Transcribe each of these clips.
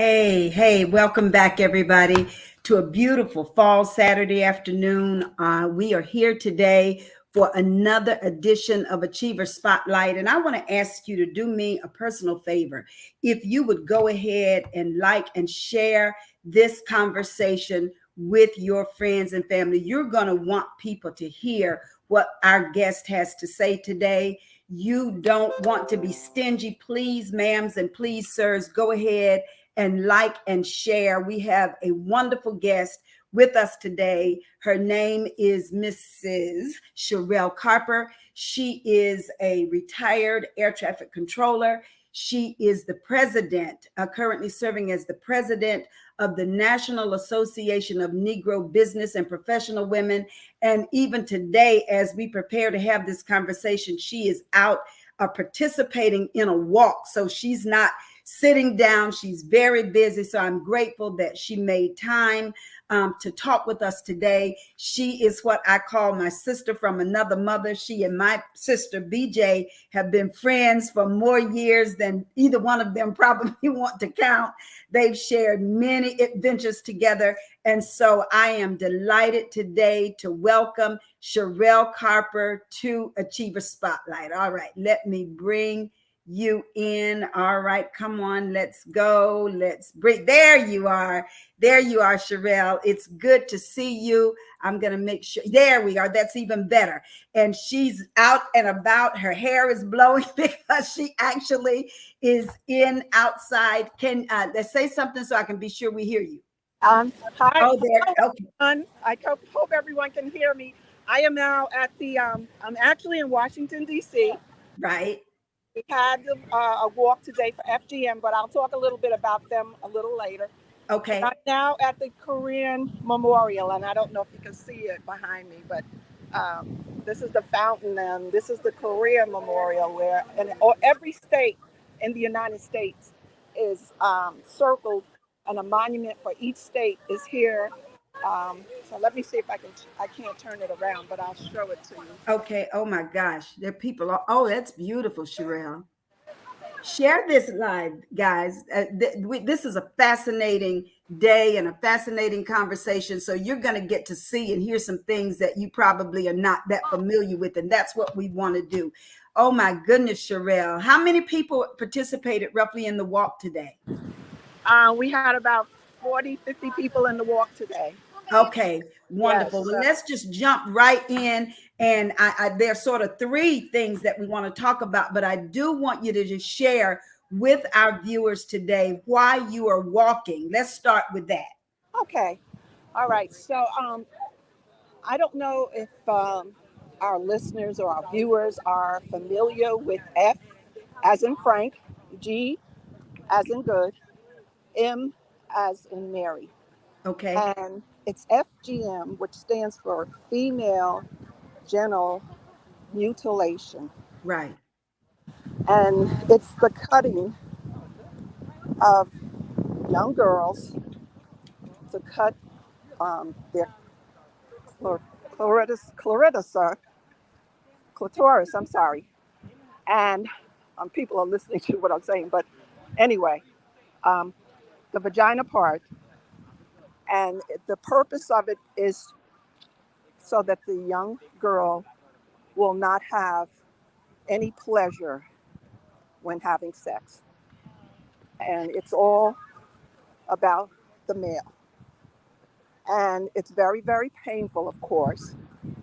Hey, welcome back, everybody, to a beautiful fall Saturday afternoon. We are here today for another edition of Achiever Spotlight. And I want to ask you to do me a personal favor. If you would go ahead and like and share this conversation with your friends and family, you're going to want people to hear what our guest has to say today. You don't want to be stingy. Please, ma'ams, and please, sirs, go ahead and like and share. We have a wonderful guest with us today. Her name is Mrs. Sharelle Carper. She is a retired air traffic controller. She is the president, currently serving as the president of the National Association of Negro Business and Professional Women. And even today, as we prepare to have this conversation, she is out participating in a walk. So she's not sitting down. She's very busy. So I'm grateful that she made time to talk with us today. She is what I call my sister from another mother. She and my sister, BJ, have been friends for more years than either one of them probably want to count. They've shared many adventures together. And so I am delighted today to welcome Sharelle Carper to Achiever Spotlight. All right, let me bring you in. All right, come on, let's go. Let's bring, there you are. There you are, Sharelle. It's good to see you. I'm going to make sure, there we are. That's even better. And she's out and about. Her hair is blowing because she actually is in outside. Can let's say something so I can be sure we hear you. Hi, Oh, there. Okay. everyone. Hope everyone can hear me. I am now at I'm actually in Washington, D.C. Right. We had a walk today for FGM, but I'll talk a little bit about them a little later. And Okay. I'm now at the Korean Memorial, and I don't know if you can see it behind me, but this is the fountain, and this is the Korean Memorial, where every state in the United States is circled, and a monument for each state is here. So let me see if I can't turn it around, but I'll show it to you. Okay. Oh my gosh. There are people. Oh, that's beautiful, Sharelle. Share this live, guys. This is a fascinating day and a fascinating conversation. So you're going to get to see and hear some things that you probably are not that familiar with. And that's what we want to do. Oh my goodness, Sharelle. How many people participated roughly in the walk today? We had about 40, 50 people in the walk today. Okay, Yes. wonderful. Well, let's just jump right in. And there's sort of three things that we want to talk about, but I do want you to just share with our viewers today why you are walking. Let's start with that. Okay. All right. So I don't know if our listeners or our viewers are familiar with F as in Frank, G as in good, M as in Mary. Okay, And it's FGM, which stands for female genital mutilation. right, And it's the cutting of young girls to cut their clitoris, I'm sorry. And people are listening to what I'm saying, but anyway, um, the vagina part. And the purpose of it is so that the young girl will not have any pleasure when having sex. And it's all about the male. And it's very, very painful, of course.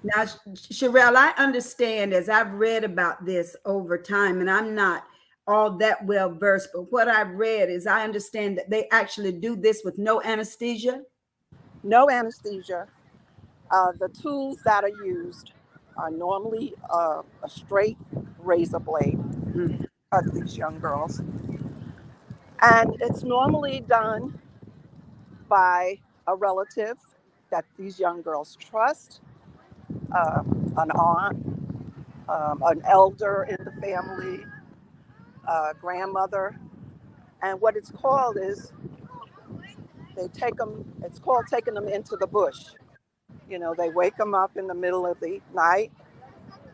now, Sharelle, I understand as I've read about this over time, and I'm not all that well versed, but what I've read is I understand that they actually do this with no anesthesia. No anesthesia. The tools that are used are normally a straight razor blade Mm, to cut these young girls. And it's normally done by a relative that these young girls trust, uh, an aunt, an elder in the family, grandmother. And what it's called is they take them, it's called taking them into the bush. You know, they wake them up in the middle of the night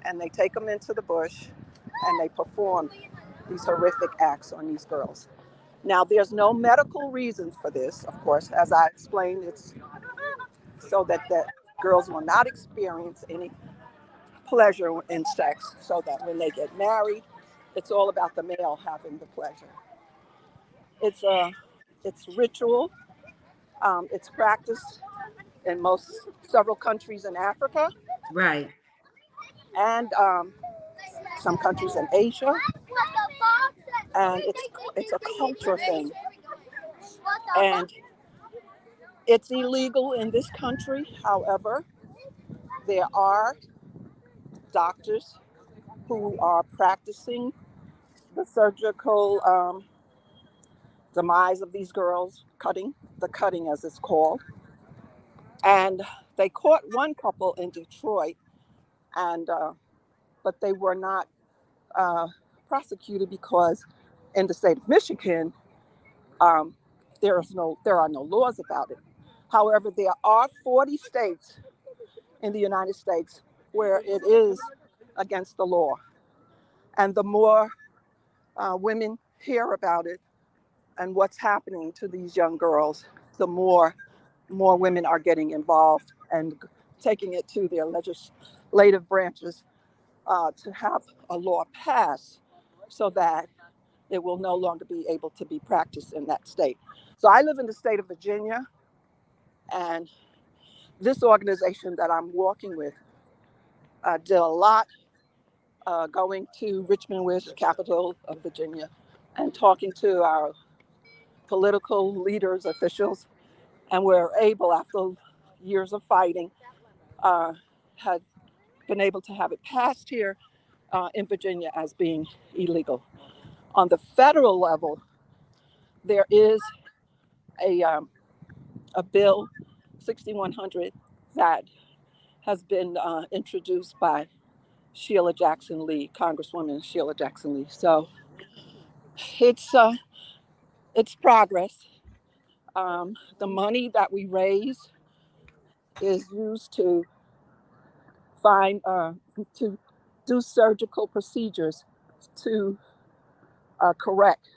and they take them into the bush and they perform these horrific acts on these girls. Now, there's no medical reasons for this, of course. As I explained, it's so that the girls will not experience any pleasure in sex, so that when they get married, it's all about the male having the pleasure. It's a it's ritual. It's practiced in several countries in Africa Right. and some countries in Asia, and it's a culture thing, and it's illegal in this country. However, there are doctors who are practicing the surgical demise of these girls, the cutting as it's called. And they caught one couple in Detroit, and but they were not uh, prosecuted because in the state of Michigan, um, there are no laws about it. However, there are 40 states in the United States where it is against the law, and the more women hear about it and what's happening to these young girls, the more women are getting involved and taking it to their legislative branches to have a law passed so that it will no longer be able to be practiced in that state. So I live in the state of Virginia, and this organization that I'm working with did a lot going to Richmond, which is the capital of Virginia, and talking to our political leaders, officials, and we're able, after years of fighting, uh, had been able to have it passed here in Virginia as being illegal. On the federal level, there is a, um, a bill 6100 that has been introduced by Sheila Jackson Lee, Congresswoman Sheila Jackson Lee. So it's uh, it's progress. The money that we raise is used to find to do surgical procedures to correct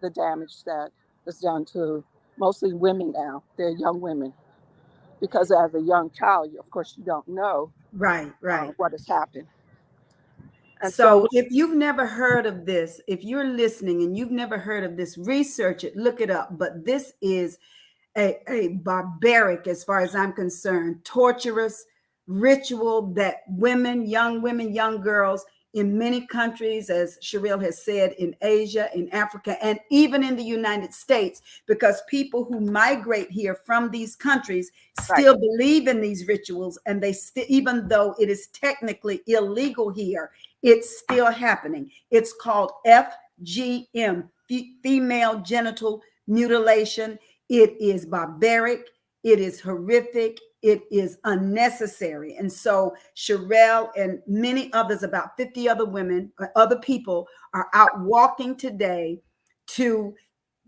the damage that is done to mostly women now. They're young women because as a young child, of course, you don't know Right. Right. what has happened. And so, So if you've never heard of this, if you're listening and you've never heard of this, research it, look it up. But this is a barbaric, as far as I'm concerned, torturous ritual that women, young girls in many countries, as Sharelle has said, in Asia, in Africa, and even in the United States, because people who migrate here from these countries right, still believe in these rituals, and they still, even though it is technically illegal here, it's still happening. It's called FGM, female genital mutilation. It is barbaric. It is horrific. It is unnecessary. And so Sharelle and many others, about 50 other women, other people, are out walking today to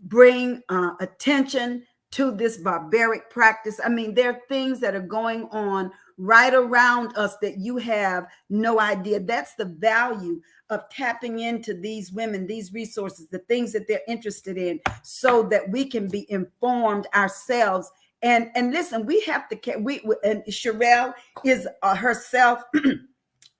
bring attention to this barbaric practice. I mean, there are things that are going on right around us that you have no idea. That's the value of tapping into these women, these resources, the things that they're interested in, so that we can be informed ourselves. And listen, we have to. And Sharelle is herself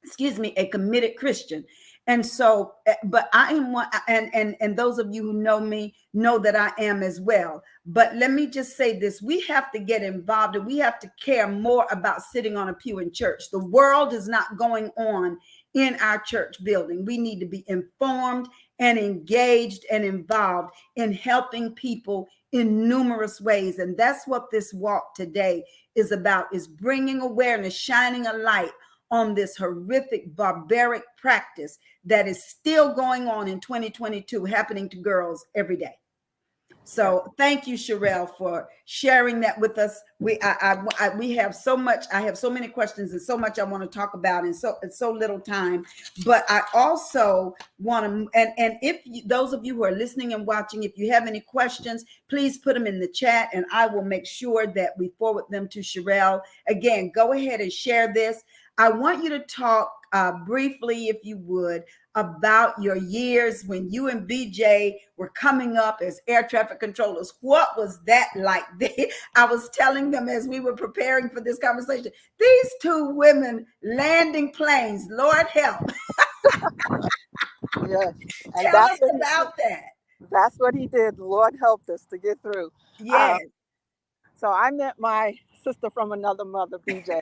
excuse me, a committed Christian. And so, but I am one, and those of you who know me know that I am as well. But let me just say this: we have to get involved, and we have to care more about sitting on a pew in church. The world is not going on in our church building. We need to be informed and engaged and involved in helping people in numerous ways. And that's what this walk today is about: is bringing awareness, shining a light on this horrific, barbaric practice that is still going on in 2022, happening to girls every day. So thank you, Sharelle, for sharing that with us. We have so much. I have so many questions and so much I want to talk about, and so little time. But I also want to, and if those of you who are listening and watching, if you have any questions, please put them in the chat, and I will make sure that we forward them to Sharelle. Again, go ahead and share this. I want you to talk briefly, if you would, about your years when you and BJ were coming up as air traffic controllers. What was that like? I was telling them as we were preparing for this conversation, these two women landing planes, Lord help. Yes, and Tell us about that. that's what he did. The Lord helped us to get through. Yes, So I met my sister from another mother, BJ.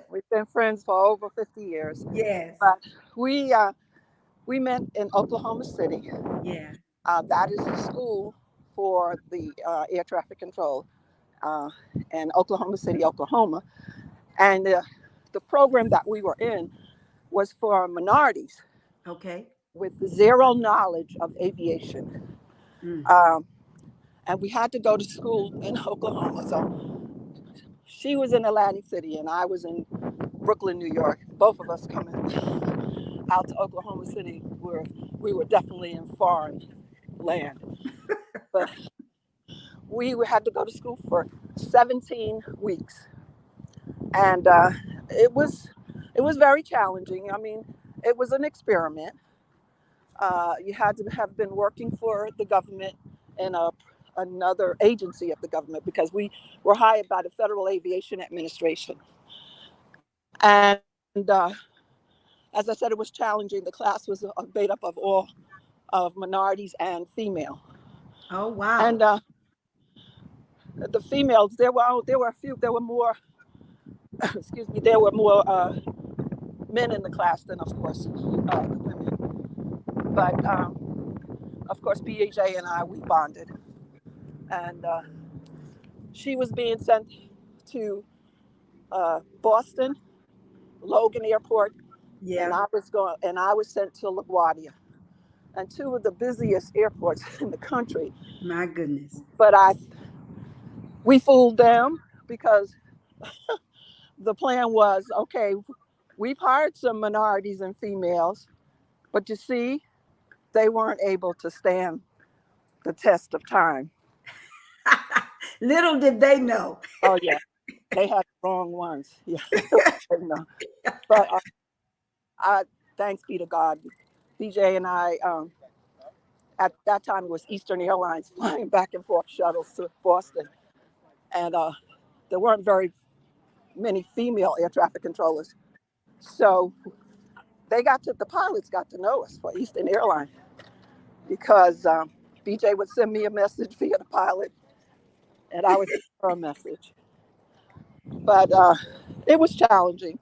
We've been friends for over 50 years, yes, but we we met in Oklahoma City. yeah. That is the school for the air traffic control uh, in Oklahoma City, Oklahoma. And the program that we were in was for minorities Okay. with zero knowledge of aviation. Mm. Um, and we had to go to school in Oklahoma. So she was in Atlantic City and I was in Brooklyn, New York. Both of us coming out to Oklahoma City where we were definitely in foreign land. But we had to go to school for 17 weeks. And it was it was very challenging. I mean, it was an experiment. You had to have been working for the government in another agency of the government because we were hired by the Federal Aviation Administration. And as I said, it was challenging. The class was made up of all of minorities and female. Oh, And wow. the females, there were a few, there were more, excuse me, there were more men in the class than, of course, the women. But of course, BAJ and I, we bonded. And she was being sent to Boston, Logan Airport, and Yeah. I was sent to LaGuardia, and two of the busiest airports in the country. My goodness. But we fooled them because the plan was okay. We've hired some minorities and females, but you see, they weren't able to stand the test of time. Little did they know. Oh yeah, they had the wrong ones. Yeah, you know. But I thanks be to God, BJ and I. At that time, it was Eastern Airlines flying back and forth shuttles to Boston, and there weren't very many female air traffic controllers. So the pilots got to know us for Eastern Airlines because BJ would send me a message via the pilot, and I would send her a message. But it was challenging.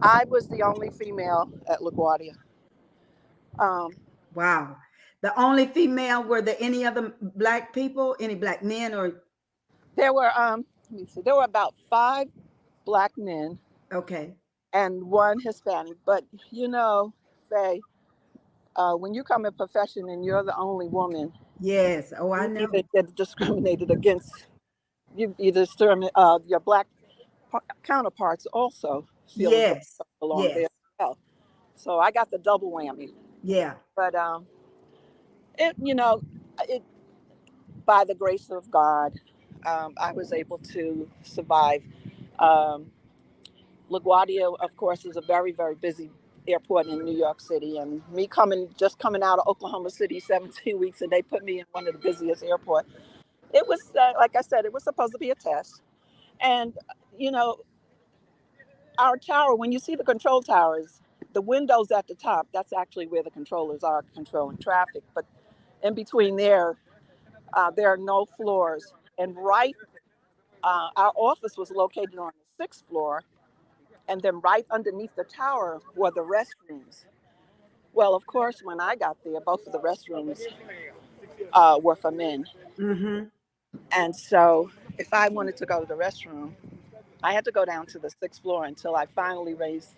I was the only female at LaGuardia. Um, Wow. The only female, were there any other black people, any black men or there were let me see, there were about 5 black men okay. and one Hispanic. But you know, Faye, when you come in profession and you're the only woman, Yes. Oh, I you know. either get discriminated against. You either your black counterparts also feel as though they Yes. don't belong there Yes. as well. So I got the double whammy. Yeah. But it, you know, it by the grace of God, I was able to survive. Um, LaGuardia, of course, is a very, very busy airport in New York City. And me coming out of Oklahoma City 17 weeks, and they put me in one of the busiest airports. It was, like I said, it was supposed to be a test. And, you know, our tower, when you see the control towers, the windows at the top, that's actually where the controllers are controlling traffic. But in between there are no floors. And our office was located on the 6th floor. And then right underneath the tower were the restrooms. Well, of course, when I got there, both of the restrooms were for men. Mm-hmm. And so if I wanted to go to the restroom, I had to go down to the 6th floor until I finally raised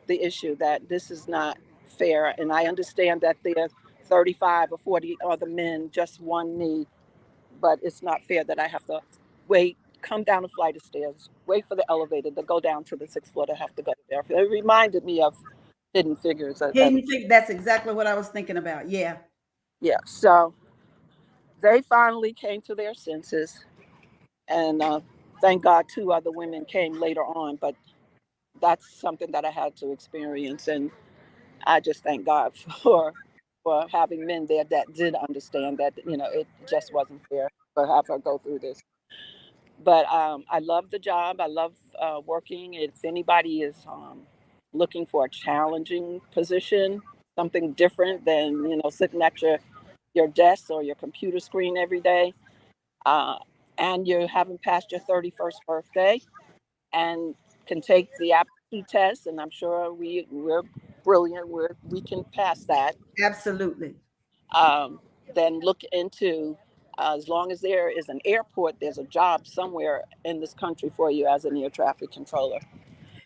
the issue that this is not fair. And I understand that there are 35 or 40 other men, just one need, but it's not fair that I have to wait, come down a flight of stairs, wait for the elevator to go down to the 6th floor to have to go there. It reminded me of Hidden Figures. Hidden Figures. That's exactly what I was thinking about. Yeah. Yeah, so they finally came to their senses, and thank God 2 other women came later on, but that's something that I had to experience. I just thank God for having men there that did understand that, it just wasn't fair to have her go through this. But I love the job. I love working. If anybody is looking for a challenging position, something different than, sitting at your desk or your computer screen every day, uh, and you haven't passed your 31st birthday and can take the aptitude test, and I'm sure we're brilliant. We can pass that. Absolutely. Um, then look into, as long as there is an airport, there's a job somewhere in this country for you as an air traffic controller.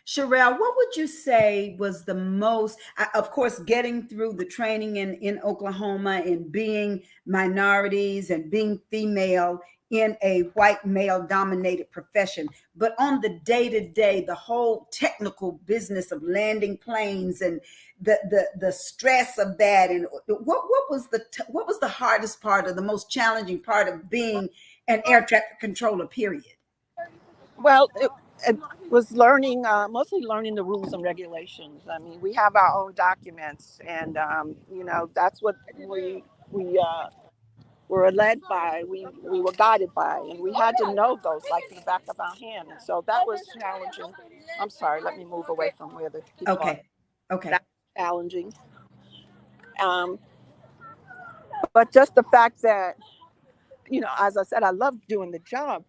Sharelle, what would you say was the most, of course, getting through the training in Oklahoma and being minorities and being female in a white male dominated profession, but on the day to day, the whole technical business of landing planes and the stress of that, and what was the hardest part or the most challenging part of being an air traffic controller? Period. Well, it was learning, mostly learning the rules and regulations. I mean, we have our own documents, and that's what we were led by. We were guided by, and we had to know those like the back of our hand. And so that was challenging. I'm sorry, let me move away from where the people are. Okay. Okay. That was challenging. Um, but just the fact that, as I said, I loved doing the job,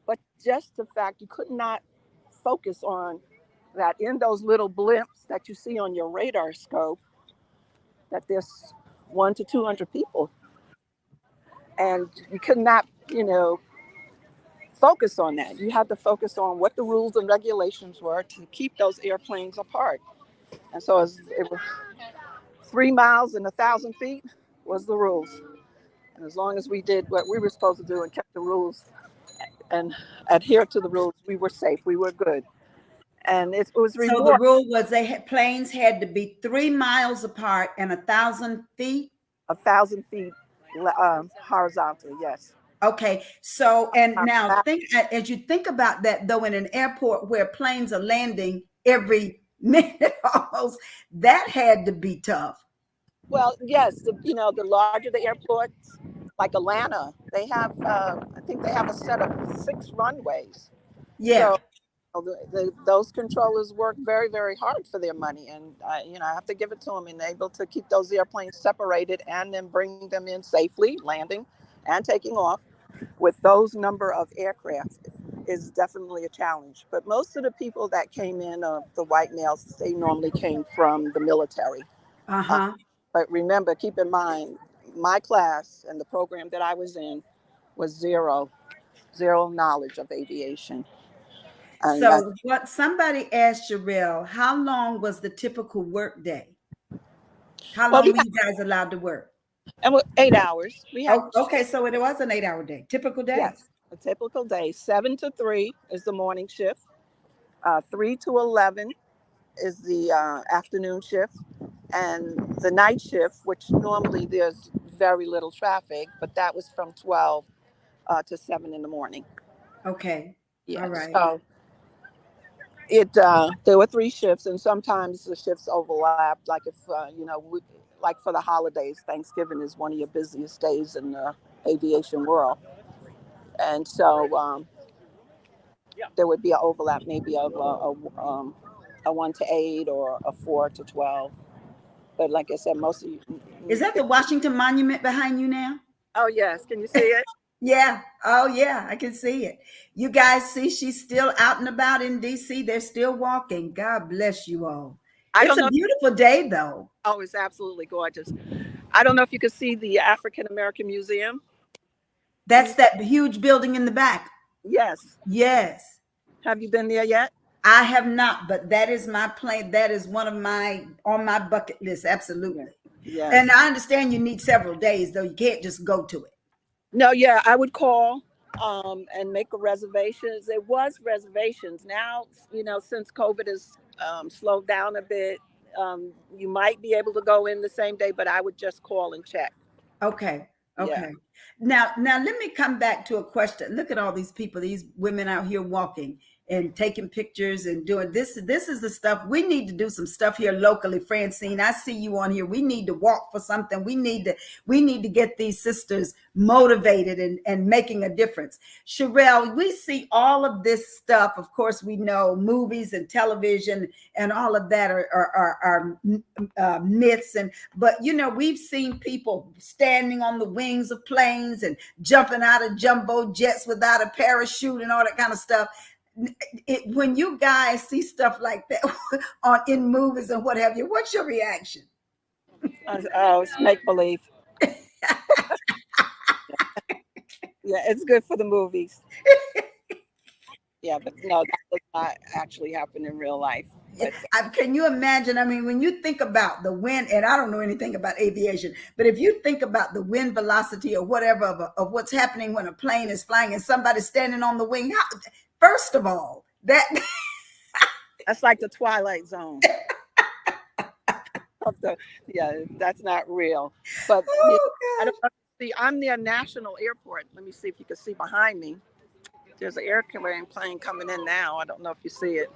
but just the fact you could not focus on that in those little blimps that you see on your radar scope, that there's 1 to 200 people, and you could not, focus on that. You had to focus on what the rules and regulations were to keep those airplanes apart. And so it was 3 miles and 1,000 feet was the rules. And as long as we did what we were supposed to do and kept the rules and adhered to the rules, we were safe. We were good. And it was So the rewarding. rule was planes had to be 3 miles apart and 1,000 feet. 1,000 feet horizontal, yes. Okay. So, and now think, as you think about that, though, in an airport where planes are landing every minute almost, that had to be tough. Well, yes, the larger the airports, like Atlanta, they have, I think they have a set of 6 runways. Yeah. So those controllers work very, very hard for their money, and I have to give it to them, and able to keep those airplanes separated and then bring them in safely, landing and taking off with those number of aircraft is definitely a challenge. But most of the people that came in, the white males, they normally came from the military. Uh, Uh-huh. but remember, keep in mind, my class and the program that I was in was zero knowledge of aviation. And So what somebody asked Sharelle, how long was the typical work day? How well, long were you guys allowed to work? 8 hours. We had, Oh, okay. So it was an 8 hour day, typical day. yes, a typical day. 7 to 3 is the morning shift. 3 to 11 is the afternoon shift, and the night shift, which normally there's very little traffic, but that was from 12 to 7 in the morning. Okay. All Yes. right. So there were 3 shifts, and sometimes the shifts overlapped. Like if like for the holidays, Thanksgiving is one of your busiest days in the aviation world, and so there would be an overlap, maybe of a 1 to 8 or a 4 to 12. But like I said, most of you. Is that the Washington Monument behind you now? Oh yes, can you see it? Yeah. Oh, yeah. I can see it. You guys see she's still out and about in DC. They're still walking. God bless you all. I It's don't a know. beautiful day, though. Oh, it's absolutely gorgeous. I don't know if you could see the African American Museum. Can That's you? that huge building in the back. Yes. Yes. Have you been there yet? I have not, but that is my plan. That is one of my on my bucket list. Yeah. Absolutely. And Yes. I understand you need several days, though. You can't just go to it. No, yeah, I would call and make a reservations. It was reservations. Now, since COVID has slowed down a bit, you might be able to go in the same day, but I would just call and check. Okay. Yeah. Okay. Now let me come back to a question. Look at all these people, these women out here walking and taking pictures and doing this. This is the stuff we need to do. Some stuff here locally. Francine, I see you on here. We need to walk for something. We need to get these sisters motivated and making a difference. Sharelle, we see all of this stuff. Of course, we know movies and television and all of that are myths. But we've seen people standing on the wings of planes and jumping out of jumbo jets without a parachute and all that kind of stuff. When you guys see stuff like that in movies and what have you, what's your reaction? Oh, it's make believe. Yeah, it's good for the movies. Yeah, but no, that does not actually happen in real life. But Can you imagine? I mean, when you think about the wind, and I don't know anything about aviation, but if you think about the wind velocity or whatever of what's happening when a plane is flying and somebody's standing on the wing, first of all, that's like the Twilight Zone. Yeah, that's not real. But I don't see. I'm near National Airport. Let me see if you can see behind me. There's an airplane plane coming in now. I don't know if you see it.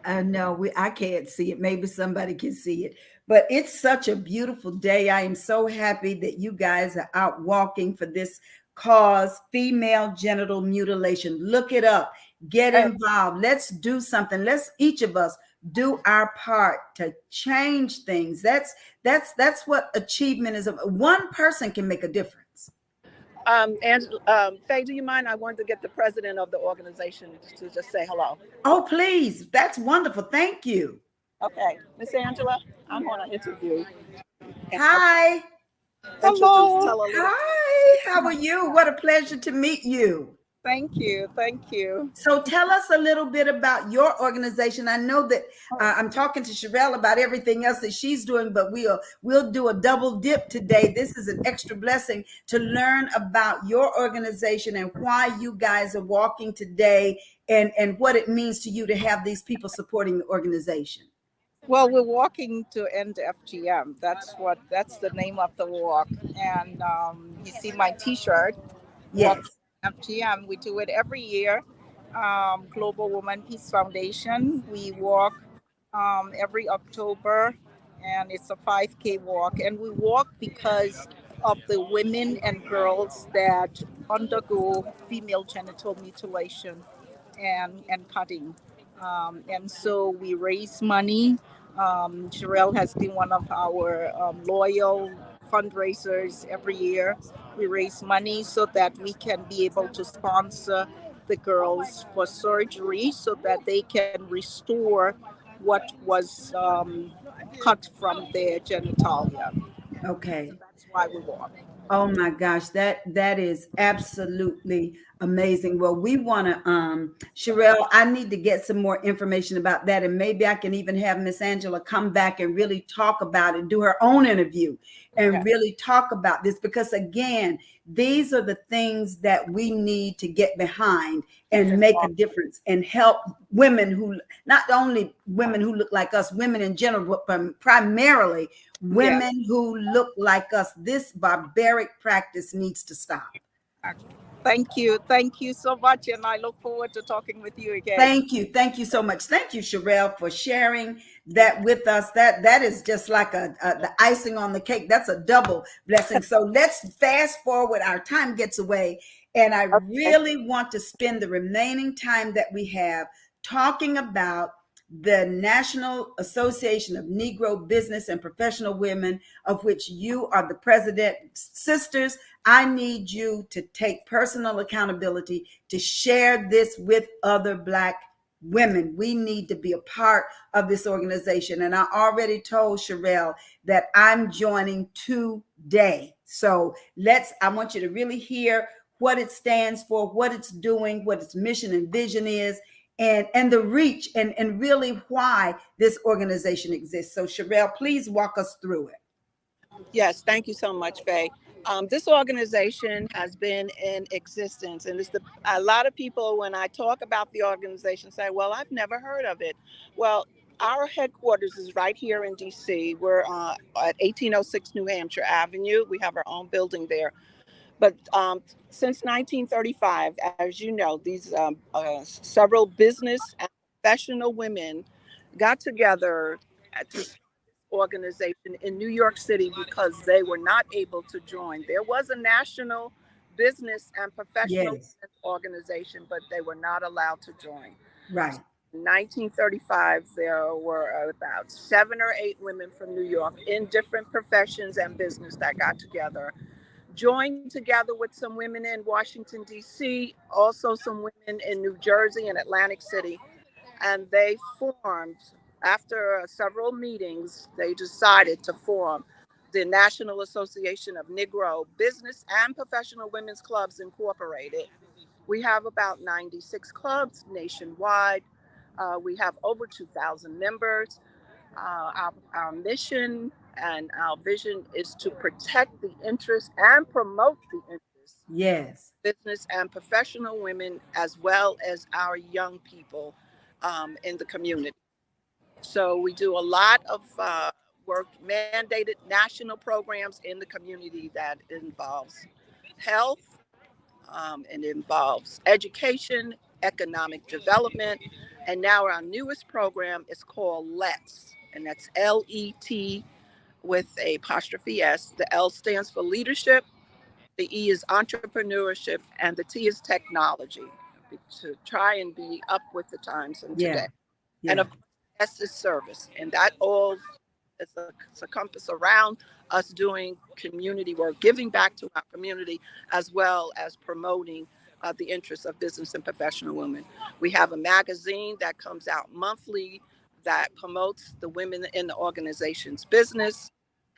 No, I can't see it. Maybe somebody can see it. But it's such a beautiful day. I am so happy that you guys are out walking for this cause, female genital mutilation. Look it up. Get involved. Let's do something. Let's each of us do our part to change things. That's what achievement is. One person can make a difference. And Faye, do you mind? I wanted to get the president of the organization to just say hello. Oh, please. That's wonderful. Thank you. Okay, Miss Angela, I'm on an interview. Hi. Hello. Hi. How are you? What a pleasure to meet you. Thank you. Thank you. So tell us a little bit about your organization. I know that I'm talking to Sharelle about everything else that she's doing, but we'll do a double dip today. This is an extra blessing to learn about your organization and why you guys are walking today and what it means to you to have these people supporting the organization. Well, we're walking to end FGM. That's the name of the walk. And you see my T-shirt, Walk Yes. FGM. We do it every year. Global Woman Peace Foundation. We walk every October, and it's a 5K walk. And we walk because of the women and girls that undergo female genital mutilation and cutting. And so we raise money. Sharelle has been one of our loyal fundraisers every year. We raise money so that we can be able to sponsor the girls for surgery so that they can restore what was cut from their genitalia. Okay. So that's why we walk. Oh my gosh, that is absolutely amazing. Well, we want to Sharelle, I need to get some more information about that, and maybe I can even have Miss Angela come back and really talk about it, do her own interview and Okay. really talk about this, because again, these are the things that we need to get behind and make a difference and help women who, not only women who look like us, women in general, but primarily women who look like us. This barbaric practice needs to stop. Thank you. Thank you so much. And I look forward to talking with you again. Thank you. Thank you so much. Thank you, Sharelle, for sharing that with us. That is just like the icing on the cake. That's a double blessing. So let's fast forward. Our time gets away. And I really want to spend the remaining time that we have talking about the National Association of Negro Business and Professional Women, of which you are the president. Sisters, I need you to take personal accountability to share this with other Black women. We need to be a part of this organization. And I already told Sharelle that I'm joining today. So I want you to really hear what it stands for, what it's doing, what its mission and vision is, and the reach and really why this organization exists. So Sharelle, please walk us through it. Yes, thank you so much, Faye. This organization has been in existence, and a lot of people, when I talk about the organization, say, well, I've never heard of it. Well, our headquarters is right here in DC. We're at 1806 New Hampshire Avenue. We have our own building there. But since 1935, as you know, these several business and professional women got together to start this organization in New York City because they were not able to join. There was a national business and professional Yes. organization, but they were not allowed to join. Right. In 1935, there were about 7 or 8 women from New York in different professions and business that got together, joined together with some women in Washington, D.C., also some women in New Jersey and Atlantic City. And they formed, after several meetings, they decided to form the National Association of Negro Business and Professional Women's Clubs Incorporated. We have about 96 clubs nationwide. We have over 2,000 members. Our mission and our vision is to protect the interests and promote the interests Yes. of business and professional women, as well as our young people in the community. So we do a lot of work, mandated national programs in the community that involves health, it involves education, economic development, and now our newest program is called LETS, and that's LET with a apostrophe S. The L stands for leadership, the E is entrepreneurship, and the T is technology, to try and be up with the times and Yeah. today. And Yeah. of course, S is service, and that all is a compass around us doing community work, giving back to our community, as well as promoting the interests of business and professional women. We have a magazine that comes out monthly that promotes the women in the organization's business.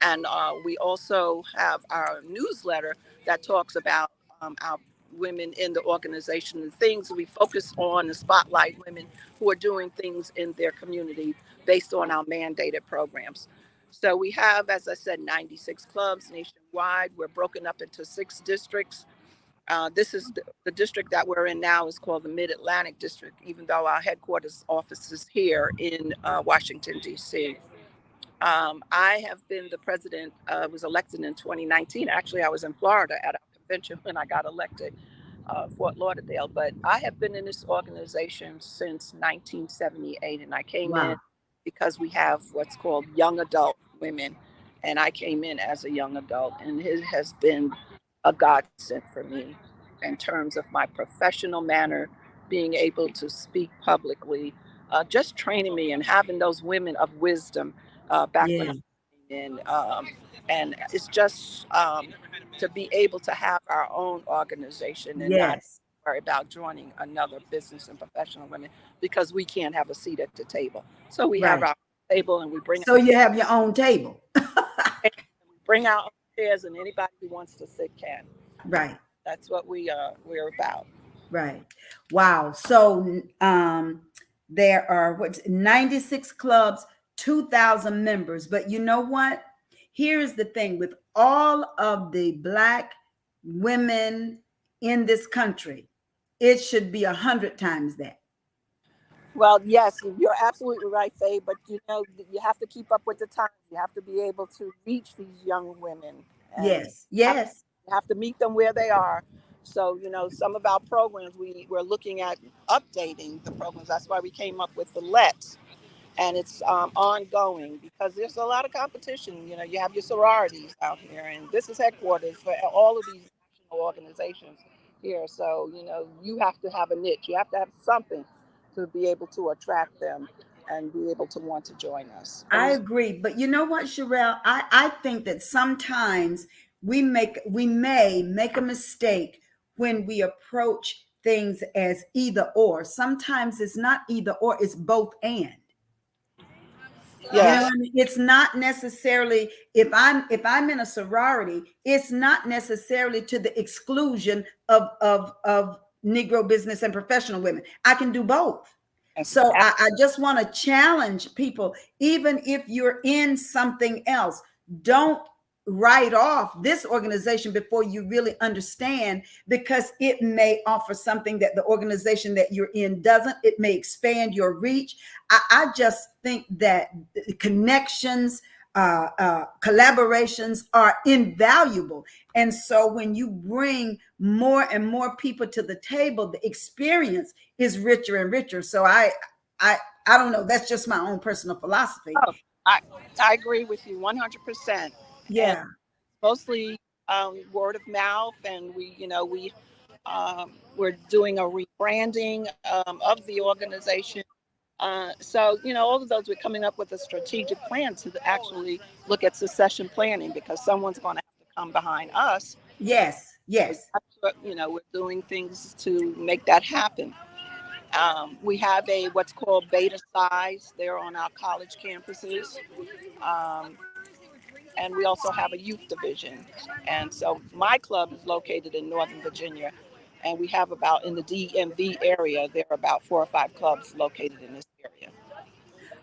And we also have our newsletter that talks about our women in the organization and things we focus on and spotlight women who are doing things in their community based on our mandated programs. So we have, as I said, 96 clubs nationwide. We're broken up into 6 districts. This is the district that we're in now is called the Mid-Atlantic District, even though our headquarters office is here in Washington, D.C. I have been the president, was elected in 2019. Actually, I was in Florida at our convention when I got elected, Fort Lauderdale. But I have been in this organization since 1978, and I came in Wow. because we have what's called young adult women. And I came in as a young adult, and it has been a godsend for me in terms of my professional manner, being able to speak publicly, just training me and having those women of wisdom back when Yeah. I came in. And it's just to be able to have our own organization and not Yes. worry about joining another business and professional women because we can't have a seat at the table. So we have Right. our table and we bring So you have your own table. our own chairs, and anybody who wants to sit can. Right. That's what we're about. Right. Wow. So there are what's 96 clubs, 2,000 members. But you know what? Here's the thing with all of the Black women in this country, it should be 100 times that. Well, yes, you're absolutely right, Faye. But you have to keep up with the times. You have to be able to reach these young women, and Yes. Yes. you have to meet them where they are. So, some of our programs we're looking at updating the programs. That's why we came up with the Let's, and it's ongoing because there's a lot of competition. You have your sororities out here, and this is headquarters for all of these national organizations here. So you have to have a niche. You have to have something to be able to attract them and be able to want to join us. I agree. But you know what, Sharelle? I think that sometimes we may make a mistake when we approach things as either or. Sometimes it's not either or, it's both and. You know Yes. what I mean? It's not necessarily if I'm in a sorority, it's not necessarily to the exclusion of Negro business and professional women. I can do both. Yes. So I just want to challenge people, even if you're in something else, don't write off this organization before you really understand, because it may offer something that the organization that you're in doesn't. It may expand your reach. I just think that connections, collaborations are invaluable. And so when you bring more and more people to the table, the experience is richer and richer. So I, I don't know. That's just my own personal philosophy. Oh, I, I agree with you 100%. And Yeah. mostly word of mouth. And we're doing a rebranding of the organization. So, all of those, we're coming up with a strategic plan to actually look at succession planning because someone's going to have to come behind us. Yes. So Yes. that's what, we're doing things to make that happen. We have what's called beta size there on our college campuses. Um, and we also have a youth division. And so my club is located in Northern Virginia, and we have about in the DMV area, there are about 4 or 5 clubs located in this area.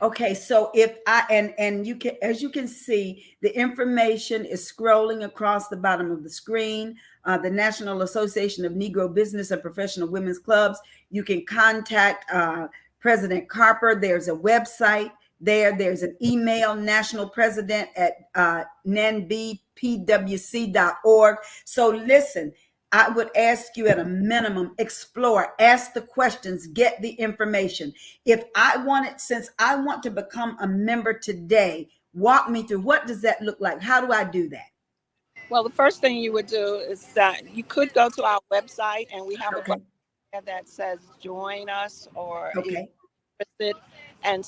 Okay, so if I and you can, as you can see, the information is scrolling across the bottom of the screen. The National Association of Negro Business and Professional Women's Clubs. You can contact President Carper. There's a website there. There's an email, national president at nanbpwc.org. So listen, I would ask you at a minimum, explore, ask the questions, get the information. If I wanted, since I want to become a member today, walk me through what does that look like? How do I do that? Well, the first thing you would do is that you could go to our website, and we have a Okay. button there that says join us or if Okay. interested. And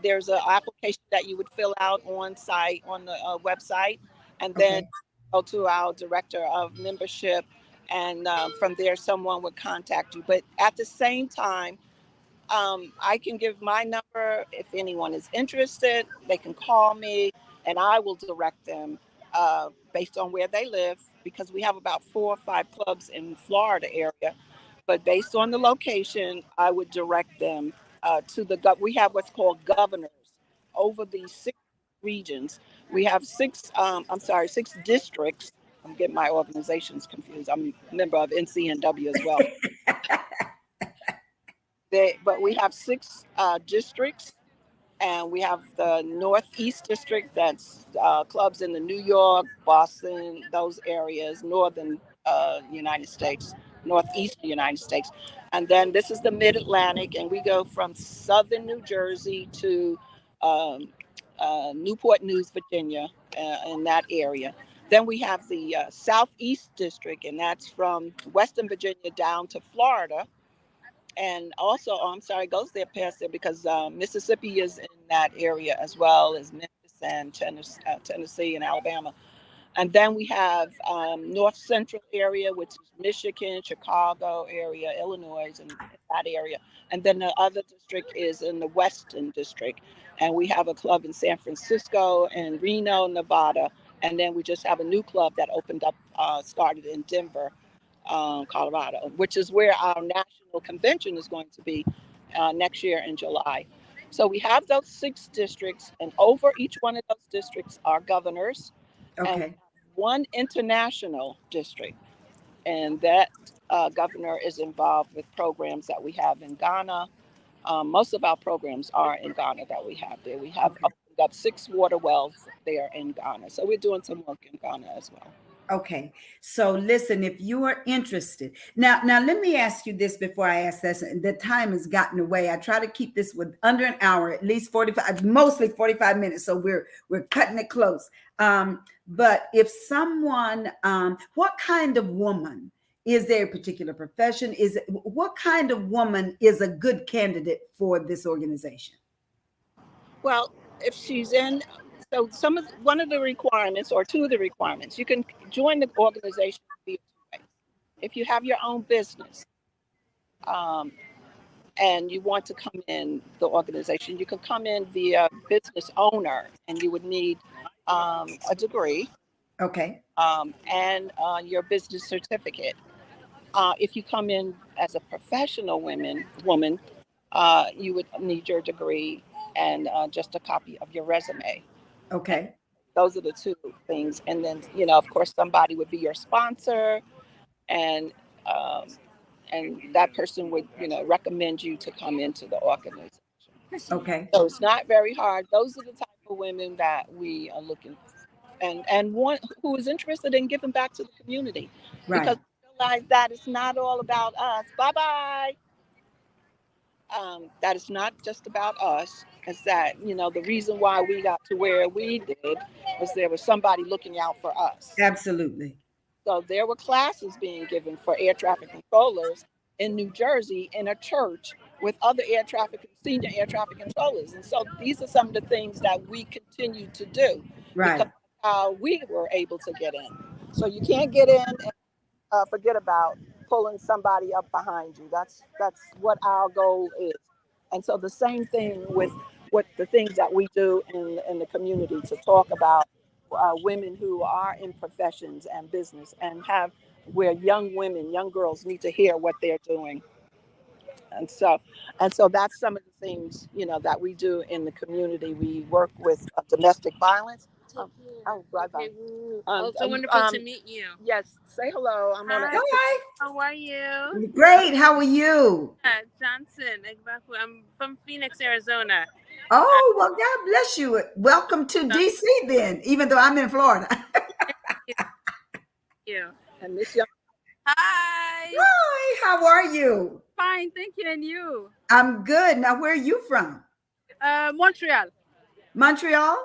there's an application that you would fill out on site on the website, and then Okay. go to our director of membership, and from there someone would contact you. But at the same time, I can give my number. If anyone is interested, they can call me and I will direct them based on where they live, because we have about 4 or 5 clubs in Florida area. But based on the location, I would direct them we have what's called governors over these 6 regions. We have 6 districts. I'm getting my organizations confused. I'm a member of NCNW as well. But we have 6 districts, and we have the Northeast District, that's clubs in the New York, Boston, those areas, northern United States, northeast United States. And then this is the Mid Atlantic, and we go from southern New Jersey to um, Newport News, Virginia, in that area. Then we have the Southeast District, and that's from Western Virginia down to Florida. And also, oh, I'm sorry, it goes there past there because Mississippi is in that area, as well as Memphis and Tennessee and Alabama. And then we have North Central area, which is Michigan, Chicago area, Illinois, and that area. And then the other district is in the Western District. And we have a club in San Francisco and Reno, Nevada. And then we just have a new club that opened up, started in Denver, Colorado, which is where our national convention is going to be next year in July. So we have those 6 districts, and over each one of those districts are governors, and we Okay. have one international district, and that governor is involved with programs that we have in Ghana. Most of our programs are in Ghana that we have there. We have Okay. opened up 6 water wells there in Ghana, so we're doing some work in Ghana as well. Okay. So listen, if you are interested, now let me ask you this before I ask this. The time has gotten away. I try to keep this with under an hour, at least 45, mostly 45 minutes. So we're cutting it close. But if someone, what kind of woman, is there a particular profession? What kind of woman is a good candidate for this organization? Well, if she's in, so one of the requirements, or 2 of the requirements, you can join the organization via 2 ways. If you have your own business, um, and you want to come in the organization, you can come in via business owner, and you would need a degree Okay. and your business certificate. If you come in as a professional woman, you would need your degree and just a copy of your resume. And Okay. those are the 2 things. And then, of course, somebody would be your sponsor, and um, that person would, recommend you to come into the organization. Okay. So it's not very hard. Those are the type for women that we are looking, and one who is interested in giving back to the community, Right. because we realize that it's not all about us. Bye bye. That it's not just about us. Is that, the reason why we got to where we did was there was somebody looking out for us. Absolutely. So there were classes being given for air traffic controllers in New Jersey in a church with other senior air traffic controllers. And so these are some of the things that we continue to do because Right. we were able to get in. So you can't get in and forget about pulling somebody up behind you. That's what our goal is. And so the same thing with what the things that we do in the community to talk about women who are in professions and business and have where young women, young girls need to hear what they're doing. And so that's some of the things, that we do in the community. We work with domestic violence. Bye bye. So wonderful to meet you. Yes, say hello. I'm on Hi. All right. How are you? Great. How are you? Johnson. I'm from Phoenix, Arizona. Oh, well, God bless you. Welcome to DC then, even though I'm in Florida. You. And this young Hi. Hi, how are you? Fine, thank you. And you? I'm good. Now, where are you from? Montreal. Montreal?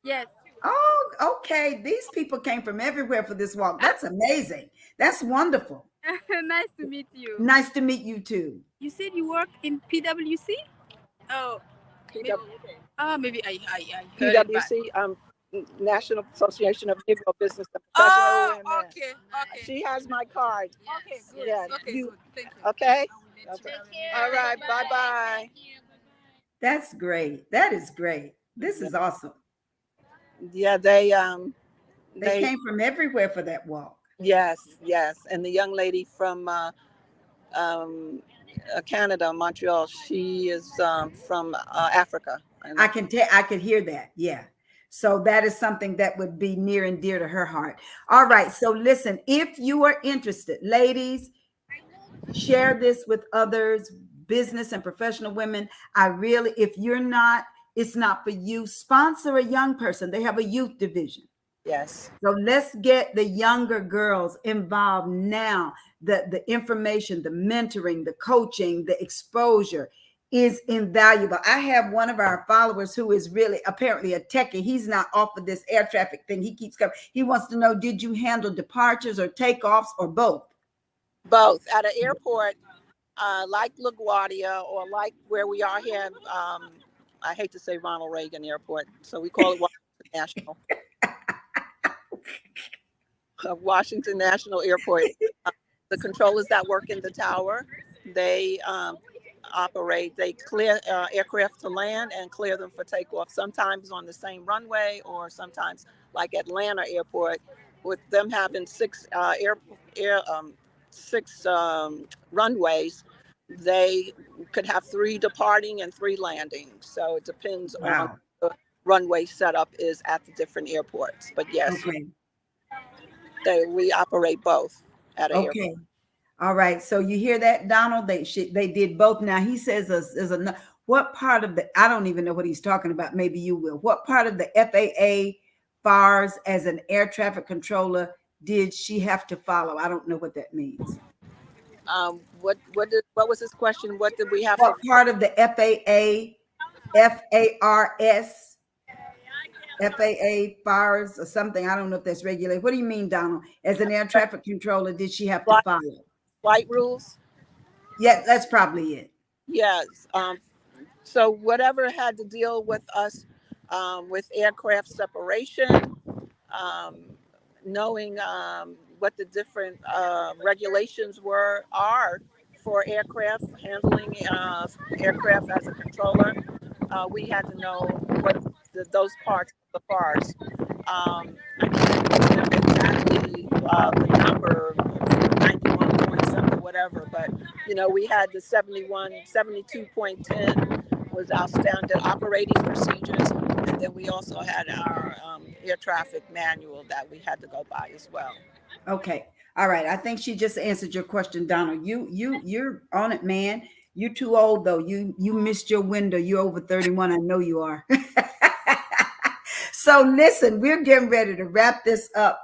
Yes. Oh, okay. These people came from everywhere for this walk. That's amazing. That's wonderful. Nice to meet you. Nice to meet you too. You said you work in PwC? Oh, maybe I heard it back. PwC, National Association of Negro Business and Professional Women. Okay. She has my card. Okay, good. Yeah, Okay, good. Thank you. Okay. Take care. All right. Bye bye. That's great. That is great. This is awesome. Yeah, they came from everywhere for that walk. Yes. And the young lady from Canada, Montreal, she is from Africa. I could hear that. Yeah. So that is something that would be near and dear to her heart. All right. So listen, if you are interested, ladies, share this with others, business and professional women. If you're not, it's not for you. Sponsor a young person. They have a youth division. Yes. So let's get the younger girls involved now. The information, the mentoring, the coaching, the exposure is invaluable. I have one of our followers who is really apparently a techie. He's not off of this air traffic thing. He keeps coming. He wants to know, did you handle departures or takeoffs or both? Both. At an airport like LaGuardia or like where we are here, I hate to say Ronald Reagan Airport, so we call it Washington National. Washington National Airport. The controllers that work in the tower, they they clear aircraft to land and clear them for takeoff, sometimes on the same runway or sometimes like Atlanta Airport, with them having six runways, they could have 3 departing and 3 landing. So it depends on the runway setup is at the different airports. But yes, we operate both at an airport. All right. So you hear that, Donald? They did both. Now he says what part of I don't even know what he's talking about. Maybe you will. What part of the FAA FARs as an air traffic controller did she have to follow? I don't know what that means. What was his question? What did we have? What part of the FAA FARS? FAA FARs or something. I don't know if that's regulated. What do you mean, Donald? As an air traffic controller, did she have to follow flight rules? Yeah, that's probably it. Yes. So whatever had to deal with us with aircraft separation, knowing what the different regulations are for aircraft, handling aircraft as a controller, we had to know what those parts of the FARs. I can't remember exactly the number, 91 point something, whatever, but we had the 72.10 was our standard operating procedures, and then we also had our air traffic manual that we had to go by as well. Okay. All right. I think she just answered your question, Donald. You're on it, man. You're too old though. You missed your window. You're over 31. I know you are. So listen, we're getting ready to wrap this up.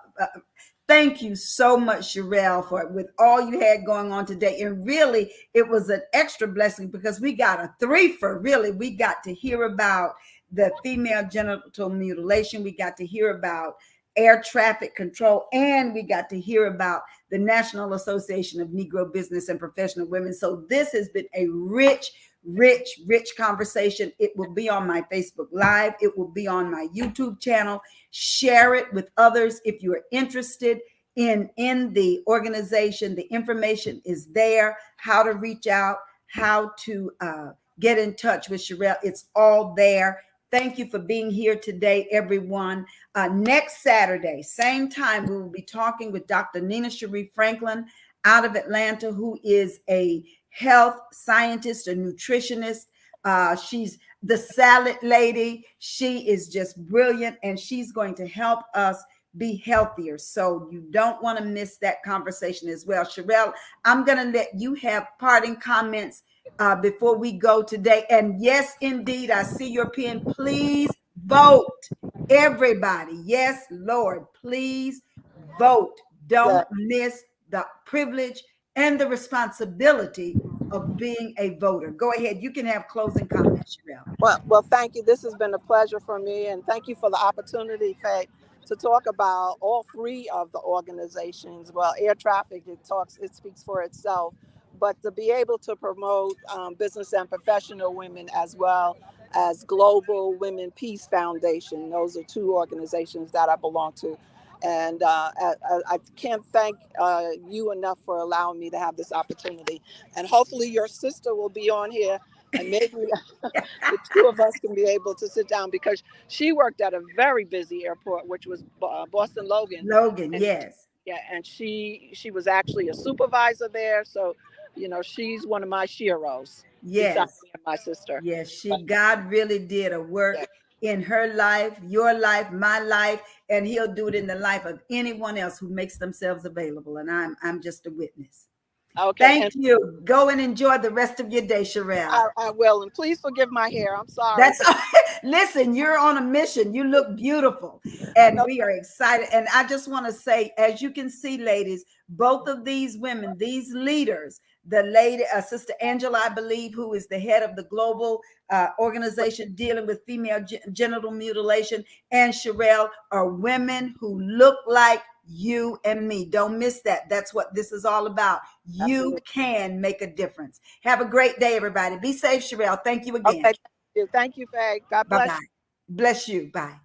Thank you so much, Sharelle, for with all you had going on today. And really, it was an extra blessing because we got a threefer. Really, we got to hear about the female genital mutilation. We got to hear about air traffic control, and we got to hear about the National Association of Negro Business and Professional Women. So this has been a rich conversation. It will be on my Facebook Live. It will be on my YouTube channel. Share it with others if you are interested in the organization. The information is there, how to reach out, how to get in touch with Sharelle. It's all there. Thank you for being here today, everyone. Next Saturday, same time, we will be talking with Dr. Nina Cherie Franklin out of Atlanta, who is a health scientist, a nutritionist. She's the salad lady. She is just brilliant, and she's going to help us be healthier. So you don't want to miss that conversation as well. Sharelle, I'm going to let you have parting comments before we go today. And yes, indeed, I see your pen. Please vote, everybody. Yes, Lord, please vote. Don't miss the privilege and the responsibility of being a voter. Go ahead. You can have closing comments, Sharelle. Well, thank you. This has been a pleasure for me, and thank you for the opportunity, Faye, to talk about all three of the organizations. Well, air traffic, it speaks for itself, but to be able to promote business and professional women, as well as Global Women Peace Foundation. Those are two organizations that I belong to. And I can't thank you enough for allowing me to have this opportunity. And hopefully your sister will be on here, and maybe the two of us can be able to sit down, because she worked at a very busy airport, which was Boston Logan. Logan, And, yes. yeah, and she was actually a supervisor there. So, she's one of my sheroes. Yes. Besides being my sister. Yes, God really did a work in her life, your life, my life, and he'll do it in the life of anyone else who makes themselves available. And I'm just a witness. Okay. Thank you. Go and enjoy the rest of your day, Sharelle. I will. And please forgive my hair. I'm sorry. Listen, you're on a mission. You look beautiful, and we are excited. And I just want to say, as you can see, ladies, both of these women, these leaders, the lady, Sister Angela, I believe, who is the head of the global organization dealing with female genital mutilation, and Sharelle are women who look like you and me. Don't miss that. That's what this is all about. You can make a difference. Have a great day, everybody. Be safe, Sharelle. Thank you again. Okay. Thank you, Faye. God bless you. Bye-bye. Bless you. Bye.